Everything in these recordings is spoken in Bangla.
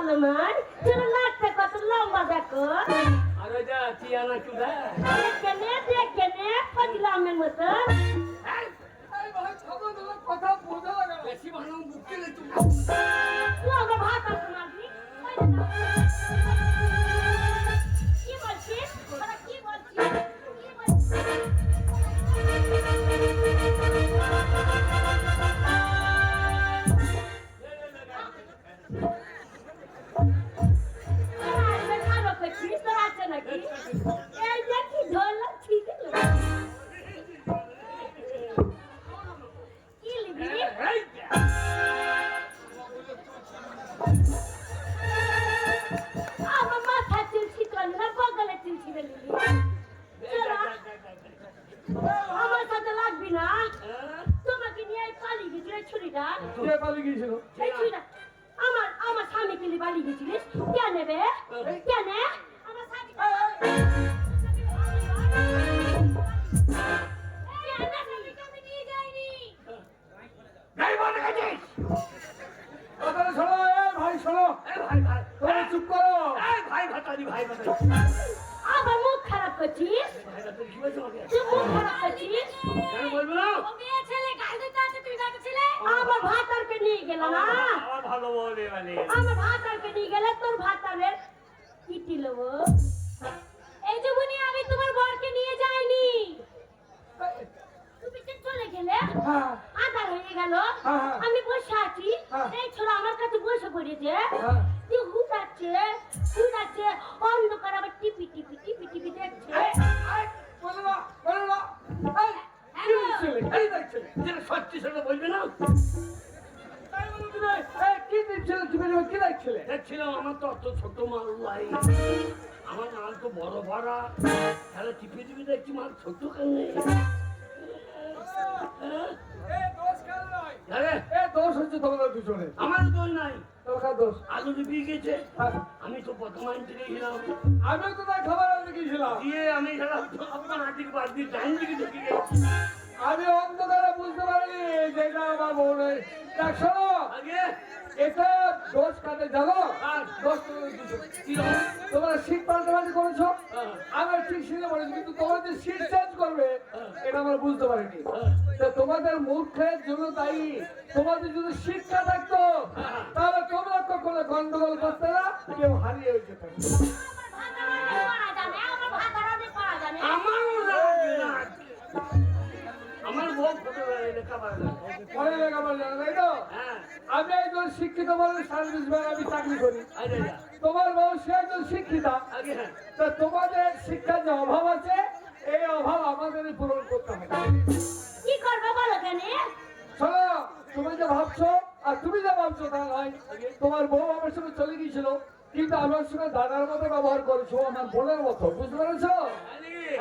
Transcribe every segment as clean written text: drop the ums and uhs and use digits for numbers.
ভালো নয়, তোর নাকটা কত লম্বা দেখো। আর ওই যা চিয়ানা চুদা দেখে ফজলামের মতো। কথা বোঝা লাগে বেশি ভালো বুকে লে তুমি লম্বা ভাত আছে মাঝি। কি বলছিস? তোরা কি বলছিস? কি বলছিস? আমার সাথে লাগবি না, তোমাকে নিয়ে পালিয়ে গেছিল ছুরিটা। কে পালিয়ে গিয়েছিল? এই ছুরিটা আমার আমার স্বামী কিলি পালিয়ে গেছিলিস কেন নেবে? কেন আমার স্বামী নিয়ে যায়নি? গাই বলে গেছিস কথাটা শোনো। ভাই শোনো, ভাই ভাই তোমরা চুপ করো। ভাই ভাতারি ভাই ভাতারি আবার মুখ খারাপ করছিস। ভাই ভাতারি কি বলছো আমাকে? তুই মুখ খারাপ করছিস। কেন বলবো না? ও মেয়ে ছেলে গাল দিতে আছে, তুই গাল ছেলে। আমার ভাতারকে নিয়ে গেল না। আমার ভালো বলে মানে আমার ভাতারকে নিয়ে গেলে তোর ভাতারের কি ছিল? এই যে বুনি আমি তোমার বরকে নিয়ে যাইনি, তুমি যে চলে গেলে আধার হয়ে গেল। আমি বসে আছি, এই ছোড়া আমার কাছে বসে পড়েছে। তুই হুটাচ্ছে অন্ধকার আবার টিপি টিপি টিপি টিপি দেখছে। সত্যি ছেলে বলবে না? দেখছিলাম আমার তো অত ছোট মাল লাই, আমার মাল তো বড় ভরা, তাহলে টিপি টিপি দেখছি মাল ছোট কেন? দোষ হচ্ছে তোমাদের দুজনে। আমার দোষ নাই, তোমার দোষ। আলু ডুবিয়ে গেছে। আমি তো প্রথম আইন থেকে গেছিলাম, আমিও তো তাই খাবার আনতে গিয়েছিলাম। দিয়ে আমি আপনার হাতির বাদ দিয়ে ডাইন দিকে ঢুকে গেছি। আমি অন্ধকারে বুঝতে পারিনি যে এটা আমার বউ নেই। দেখ শোনো, আগে এটা দোষ কাটে জানো? দোষ তোমরা সিট পাল্টাপাল্টি করেছো, আমি ঠিক সিটে পড়েছি, কিন্তু তোমরা যে সিট চেঞ্জ করবে এটা আমরা বুঝতে পারিনি। তো তোমাদের মূর্খের জন্য তাই, তোমাদের যদি শিক্ষা থাকতো তাহলে তোমরা কখনো গন্ডগোল করতে না, কেউ হারিয়ে যেত। আমার বউ ছোটবেলায় লেখাপড়া জানে। পরে লেখাপড়া জানে তাই তো? হ্যাঁ আমি একজন শিক্ষিত মানুষ, সার্ভিস ম্যান, আমি চাকরি করি। আরে যা তোমার বউ সে একজন শিক্ষিতা। আগে হ্যাঁ তা তোমাদের শিক্ষার যে অভাব আছে, এই অভাব আমাদের পূরণ করতে হবে। কি করবো বলো কেন? শোনো, তুমি যে ভাবছো আর তুমি যে ভাবছো তা নয়। তোমার বউ আমার সঙ্গে চলে গিয়েছিল, কিন্তু আমার সঙ্গে দাদার মতো ব্যবহার করেছো, আমার বোনের মতো, বুঝতে পেরেছো?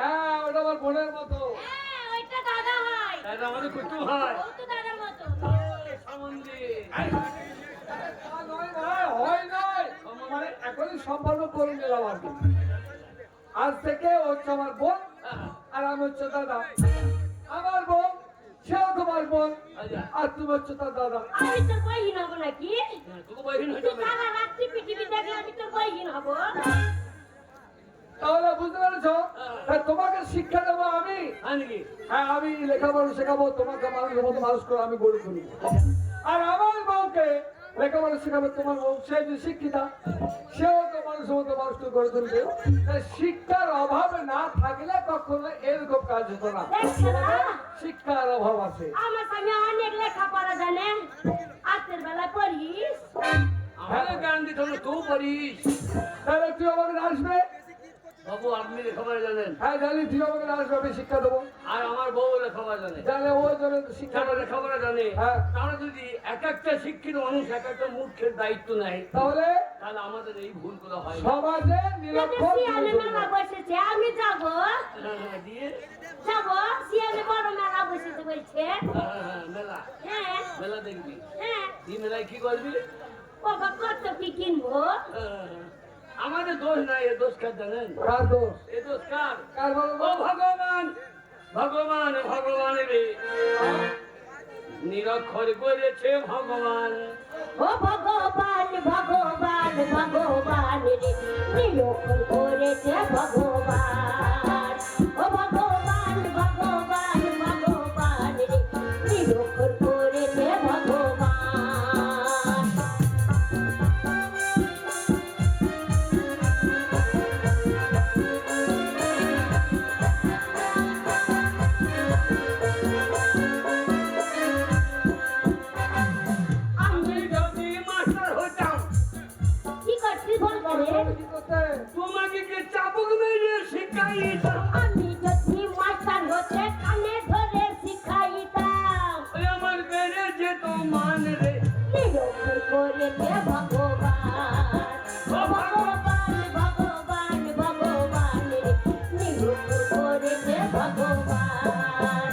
হ্যাঁ, ওটা আমার বোনের মতো। হ্যাঁ, ওইটা দাদা হয়। দাদা আমাদের কুটুম হয়। ও তো দাদার মতো। সম্বন্ধে হয় নয়, মানে এখনই সম্পর্ক করে নিলাম আর কি। আজ থেকে ও হচ্ছে আমার বোন আর আমি হচ্ছে দাদা। আমার বোন সেও তোমার বোন আর তুমি হচ্ছে তার দাদা। আমি তোর বইন হবো নাকি? তোকে বহিন হয়ে তুই যাবে। সারা রাত টিপি টিপি দেখলে আমি তোর বইন হবো? তাহলে বুঝতে পেরেছো? তাই তোমাকে শিক্ষা দেবো আমি। হ্যাঁ নাকি? হ্যাঁ, আমি লেখাপড়া শেখাবো, তোমাকে মানুষের মতো মানুষ করে আমি গড়ে তুলি। আর আমার বউকে লেখাপড়া শেখাবে তোমার বউ, সে যে শিক্ষিতা, সেও তো মানুষের মতো মানুষকে গড়ে তুলবে। তাই শিক্ষার অভাব না থাকলে কখনো এরকম কাজ হতো না। দেখছো না? শিক্ষার অভাব আছে। আমার স্বামী অনেক লেখাপড়া জানে, রাতের বেলা পড়িস। আমাদের জ্ঞান দিতে হলে তুই পড়িস। তাহলে তুই আমাকে আসবে? বাবু আপনি লেখাপড়া জানেন? হ্যাঁ জানি, তুই আমাকে আসবে, আমি শিক্ষা দেবো। আর আমার বউ লেখাপড়া জানে। জানে, ও জানে শিক্ষা। যারা লেখাপড়া জানে হ্যাঁ। তারা যদি এক একটা শিক্ষিত মানুষ এক একটা মূর্খের দায়িত্ব নেয়, তাহলে তাহলে আমাদের এই ভুলগুলো হয় না। সমাজে নিরক্ষর সিয়ানে মেলা বসেছে, আমি যাবো দিয়ে যাবো সিয়ানে বড় মেলা বসেছে বলছে। মেলা হ্যাঁ মেলা দেখবি। হ্যাঁ, এই মেলায় কি করবি? বাবা কত কি কিনবো? আমাদের দোষ নাই, এ দোষ কার জানেন? কার দোষ? এ দোষ কার? কার বলো? ও ভগবান, ভগবান ভগবান রে, নিরক্ষর করেছে ভগবান। ও ভগবান ভগবান ভগবান রে নিরক্ষণ করেছে ভগবান ও ভগবান ভগবান ভগবান রে নিরক্ষণ করেছে ভগবান আমি যদি মাস্টার হতাম কি করছিস বল করে কি করতে? তোমাকে কি চাবুক মেরে শিখাইতাম আমি যদি মাস্টার হতে কানে ধরে শিখাইতাম ওই আমার বেড়ে যেত মান রে নিরক্ষণ করেছে ভগবান ও ভগবান ভগবান ভগবান রে নিরক্ষণ করেছে ভগবান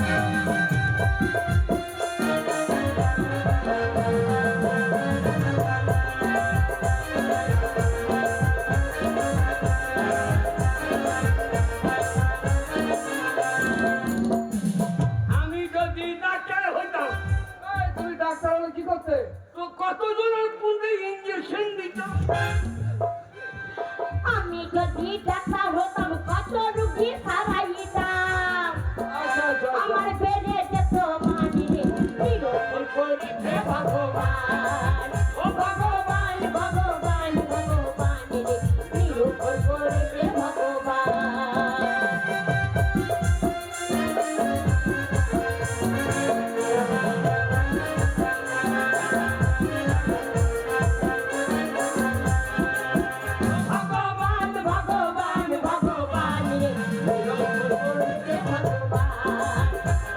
আমি যদি ডাক্তার হতাম এই, তুমি ডাক্তার হলে কি করতে? তো কতজনের পুঁতে ইঞ্জেকশন দিতাম আমি যদি ডাক্তার হতাম কত রুগী সারাইতাম আচ্ছা, আচ্ছা, আচ্ছা। আমার বেড়ে যেত মানি রে নিরক্ষণ করেছে ভগবান ও ভগবান ভগবান ভগবান রে নিরক্ষণ করেছে ভগবান ভগবান ভগবান ভগবান রে নিরক্ষণ করেছে ভগবান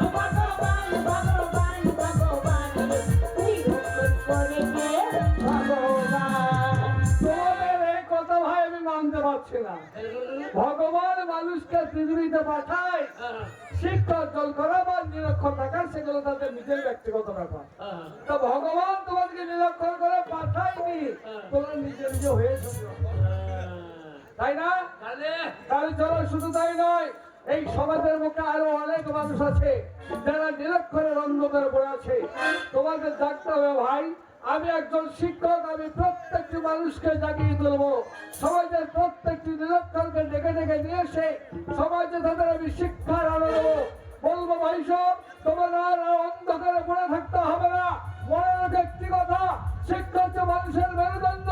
ও ভগবান ভগবান ভগবান রে নিরক্ষণ করেছে ভগবান তোমাদের এই কথা ভাই আমি মানতে পারছি না। ভগবান মানুষকে পৃথিবীতে পাঠায় শিক্ষা অর্জন করা বা নিরক্ষর থাকা, সেগুলো তাদের নিজের ব্যক্তিগত ব্যাপার। তো ভগবান তোমাদেরকে নিরক্ষর করে পাঠায়নি, তোমরা নিজে নিজে হয়েছে, তাই না? তাহলে চলো, শুধু তাই নয়, এই সমাজের মুখে আরো অনেক মানুষ আছে যারা নিরক্ষরের অন্ধকারে পড়ে আছে। তোমাদের জাগতে হবে ভাই। আমি একজন শিক্ষক, আমি প্রত্যেকটি মানুষকে জাগিয়ে তুলবো। সমাজের প্রত্যেকটি নিরক্ষরকে ডেকে ডেকে নিয়ে এসে সমাজে তাদের আমি শিক্ষার আলো দেবো। বলবো ভাই সব, তোমার আর অন্ধকারে পড়ে থাকতে হবে না। মনে রাখো একটি কথা, শিক্ষা হচ্ছে মানুষের মেরুদণ্ড।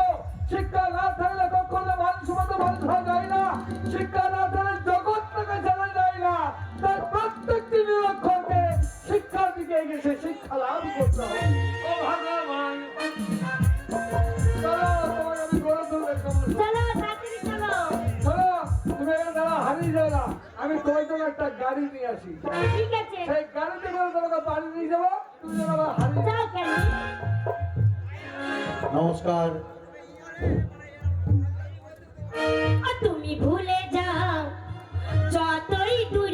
শিক্ষা না থাকলে কখনো মানুষ মতো মানুষ হওয়া যায় না। শিক্ষা না থাকলে জগৎ থেকে জানা যায় না। তাই প্রত্যেকটি নিরক্ষরকে শিক্ষার দিকে এগিয়ে শিক্ষা লাভ করতে হবে। ও ভগবান চলো, তোমাকে আমি গড়ে তুলবো একটা মানুষ। চলো তাড়াতাড়ি চলো চলো, তুমি এখানে দাঁড়া, হারিয়ে যাও না। আমি তোমার জন্য একটা গাড়ি নিয়ে আসি। ঠিক আছে সেই গাড়িতে করে তোমাকে বাড়ি নিয়ে যাবো, তুমি যেন আবার হারিয়ে যাও। যাও কেন নমস্কার। তুমি ভুলে যাও যতই দূরে